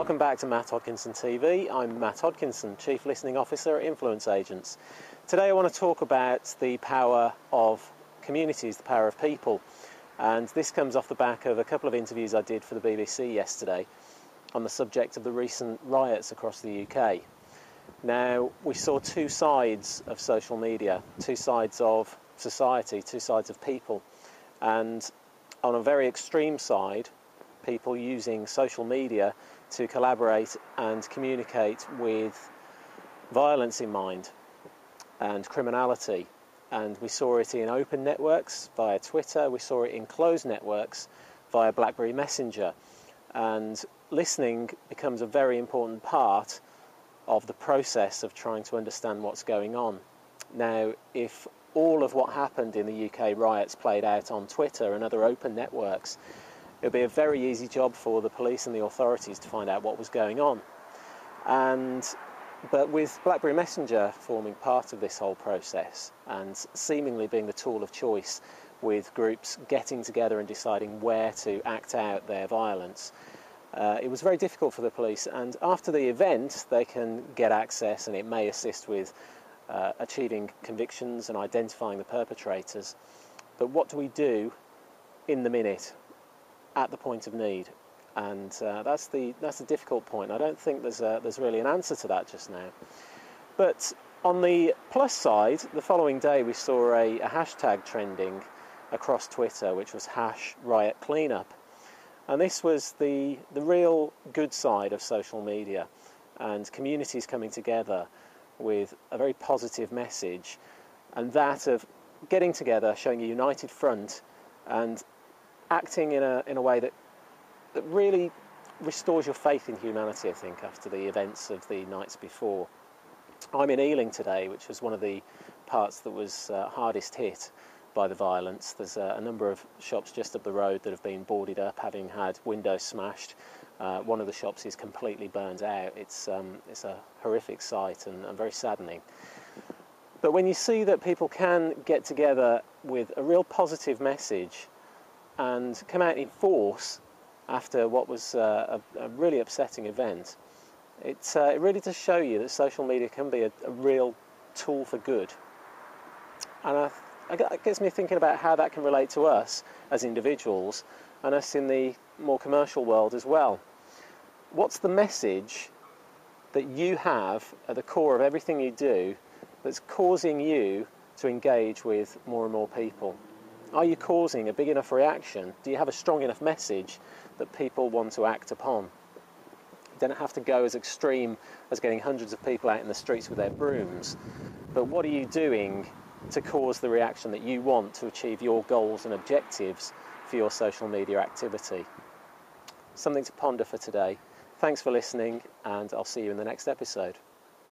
Welcome back to Matt Hodkinson TV. I'm Matt Hodkinson, Chief Listening Officer at Influence Agents. Today I want to talk about the power of communities, the power of people. And this comes off the back of a couple of interviews I did for the BBC yesterday on the subject of the recent riots across the UK. Now, we saw two sides of social media, two sides of society, two sides of people. And on a very extreme side, people using social media to collaborate and communicate with violence in mind and criminality. And we saw it in open networks via Twitter, we saw it in closed networks via BlackBerry Messenger. And listening becomes a very important part of the process of trying to understand what's going on. Now, if all of what happened in the UK riots played out on Twitter and other open networks, it would be a very easy job for the police and the authorities to find out what was going on. But with BlackBerry Messenger forming part of this whole process and seemingly being the tool of choice, with groups getting together and deciding where to act out their violence, it was very difficult for the police. And after the event, they can get access, and it may assist with achieving convictions and identifying the perpetrators. But what do we do in the minute, at the point of need? And that's the difficult point. I don't think there's really an answer to that just now. But on the plus side, the following day we saw a hashtag trending across Twitter, which was #RiotCleanup. And this was the real good side of social media, and communities coming together with a very positive message, and that of getting together, showing a united front, and acting in a way that really restores your faith in humanity, I think, after the events of the nights before. I'm in Ealing today, which was one of the parts that was hardest hit by the violence. There's a number of shops just up the road that have been boarded up, having had windows smashed. One of the shops is completely burned out. It's a horrific sight and very saddening. But when you see that people can get together with a real positive message and come out in force after what was a really upsetting event, it really does show you that social media can be a real tool for good. And it gets me thinking about how that can relate to us as individuals and us in the more commercial world as well. What's the message that you have at the core of everything you do that's causing you to engage with more and more people? Are you causing a big enough reaction? Do you have a strong enough message that people want to act upon? You don't have to go as extreme as getting hundreds of people out in the streets with their brooms, but what are you doing to cause the reaction that you want to achieve your goals and objectives for your social media activity? Something to ponder for today. Thanks for listening, and I'll see you in the next episode.